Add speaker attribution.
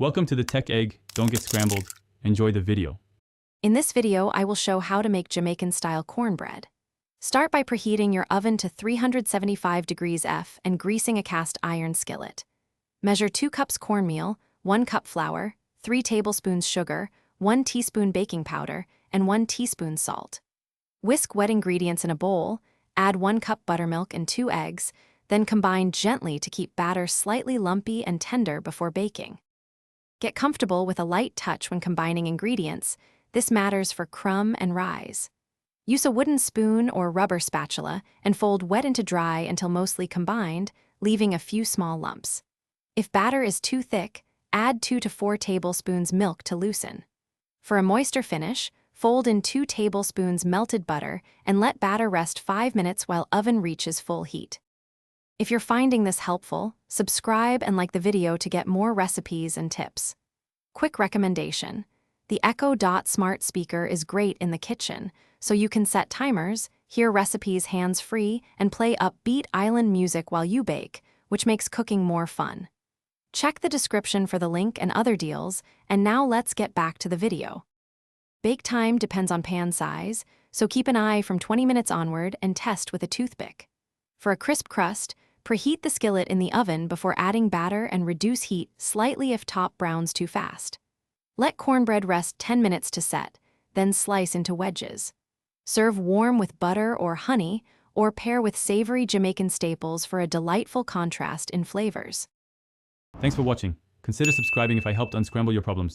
Speaker 1: Welcome to the Tech Egg. Don't get scrambled. Enjoy the video.
Speaker 2: In this video, I will show how to make Jamaican-style cornbread. Start by preheating your oven to 375 degrees F and greasing a cast iron skillet. Measure 2 cups cornmeal, 1 cup flour, 3 tablespoons sugar, 1 teaspoon baking powder, and 1 teaspoon salt. Whisk wet ingredients in a bowl, add 1 cup buttermilk and 2 eggs, then combine gently to keep batter slightly lumpy and tender before baking. Get comfortable with a light touch when combining ingredients. This matters for crumb and rise. Use a wooden spoon or rubber spatula and fold wet into dry until mostly combined, leaving a few small lumps. If batter is too thick, add 2 to 4 tablespoons milk to loosen. For a moister finish, fold in 2 tablespoons melted butter and let batter rest 5 minutes while oven reaches full heat. If you're finding this helpful, subscribe and like the video to get more recipes and tips. Quick recommendation: the Echo Dot smart speaker is great in the kitchen, so you can set timers, hear recipes hands-free, and play upbeat island music while you bake, which makes cooking more fun. Check the description for the link and other deals, and now let's get back to the video. Bake time depends on pan size, so keep an eye from 20 minutes onward and test with a toothpick. For a crisp crust, preheat the skillet in the oven before adding batter and reduce heat slightly if top browns too fast. Let cornbread rest 10 minutes to set, then slice into wedges. Serve warm with butter or honey, or pair with savory Jamaican staples for a delightful contrast in flavors.
Speaker 1: Thanks for watching. Consider subscribing if I helped unscramble your problems.